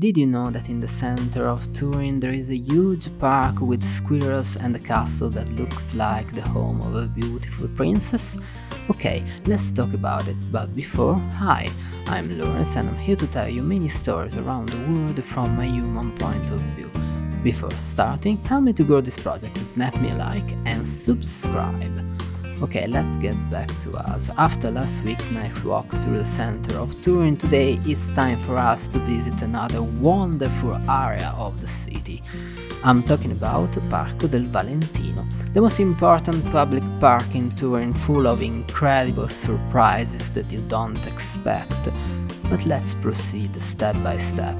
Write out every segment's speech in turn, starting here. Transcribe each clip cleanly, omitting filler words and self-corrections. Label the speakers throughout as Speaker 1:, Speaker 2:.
Speaker 1: Did you know that in the center of Turin there is a huge park with squirrels and a castle that looks like the home of a beautiful princess? Okay, let's talk about it, but before, hi, I'm Lawrence and I'm here to tell you many stories around the world from my human point of view. Before starting, help me to grow this project, snap me a like and subscribe. Okay, let's get back to us. After last week's nice walk through the center of Turin, today it's time for us to visit another wonderful area of the city. I'm talking about Parco del Valentino, the most important public park in Turin, full of incredible surprises that you don't expect. But let's proceed step by step.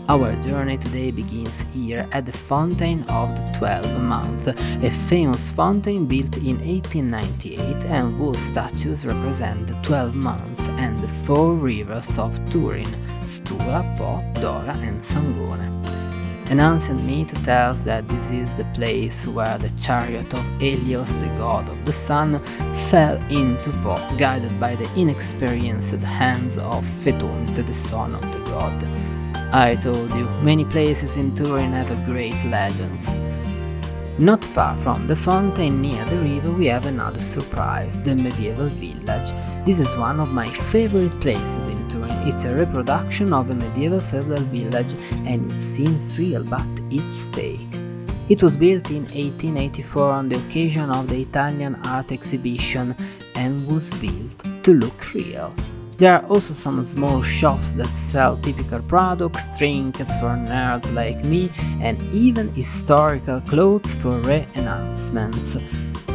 Speaker 1: Our journey today begins here at the Fountain of the 12 Months, a famous fountain built in 1898 and whose statues represent the 12 months and the 4 rivers of Turin, Stura, Po, Dora and Sangone. An ancient myth tells that this is the place where the chariot of Helios, the god of the sun, fell into Po, guided by the inexperienced hands of Phaetonte, the son of the god. I told you, many places in Turin have great legends. Not far from the fountain near the river we have another surprise, the medieval village. This is one of my favorite places in Turin. It's a reproduction of a medieval feudal village and it seems real but it's fake. It was built in 1884 on the occasion of the Italian art exhibition and was built to look real. There are also some small shops that sell typical products, trinkets for nerds like me, and even historical clothes for re-enhancements.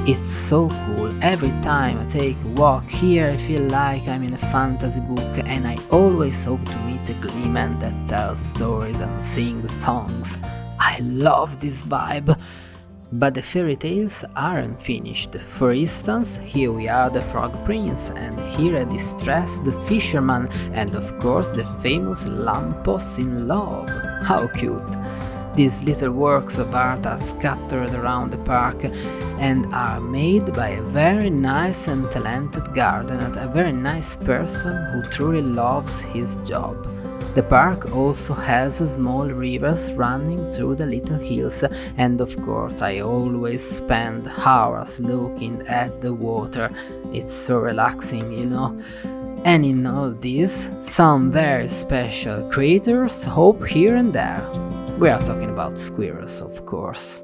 Speaker 1: It's so cool. Every time I take a walk here I feel like I'm in a fantasy book and I always hope to meet a gleeman that tells stories and sings songs. I love this vibe. But the fairy tales aren't finished. For instance, here we are the Frog Prince, and here a distressed fisherman, and of course the famous lamppost in love. How cute! These little works of art are scattered around the park and are made by a very nice and talented gardener, a very nice person who truly loves his job. The park also has small rivers running through the little hills and of course I always spend hours looking at the water. It's so relaxing, you know. And in all this, some very special creatures hop here and there. We are talking about squirrels, of course.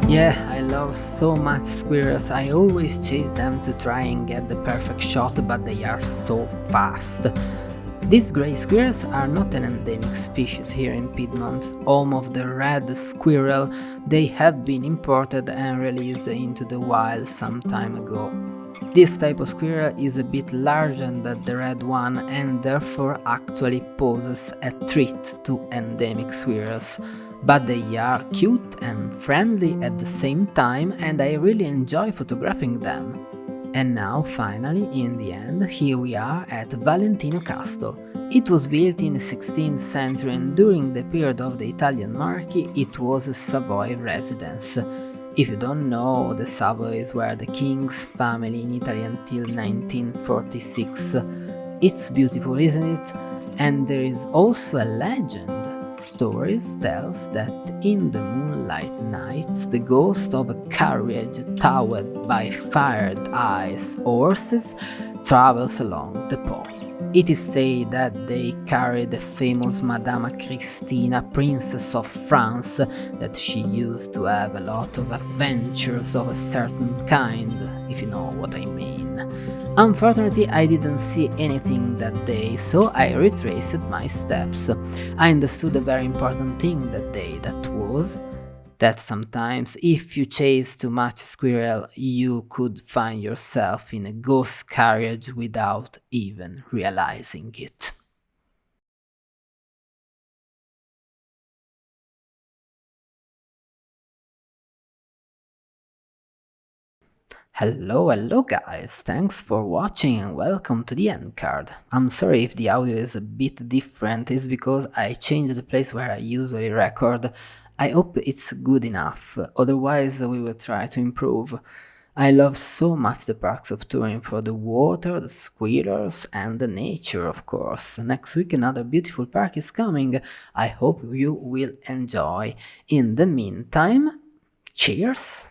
Speaker 1: Yeah, I love so much squirrels. I always chase them to try and get the perfect shot, but they are so fast. These grey squirrels are not an endemic species here in Piedmont, home of the red squirrel. They have been imported and released into the wild some time ago. This type of squirrel is a bit larger than the red one and therefore actually poses a threat to endemic squirrels. But they are cute and friendly at the same time and I really enjoy photographing them. And now finally, in the end, here we are at Valentino Castle. It was built in the 16th century and during the period of the Italian monarchy it was a Savoy residence. If you don't know, the Savoys were the king's family in Italy until 1946. It's beautiful, isn't it? And there is also a legend. Stories tells that in the moonlight nights the ghost of a carriage towed by fired ice horses travels along the Po. It is said that they carry the famous Madame Christina, Princess of France, that she used to have a lot of adventures of a certain kind, if you know what I mean. Unfortunately, I didn't see anything that day, so I retraced my steps. I understood a very important thing that day, that was that sometimes if you chase too much squirrel, you could find yourself in a ghost carriage without even realizing it. Hello guys, thanks for watching and welcome to the end card. I'm sorry if the audio is a bit different, it's because I changed the place where I usually record. I hope it's good enough, otherwise we will try to improve. I love so much the parks of Turin for the water, the squirrels and the nature of course. Next week another beautiful park is coming, I hope you will enjoy. In the meantime, cheers!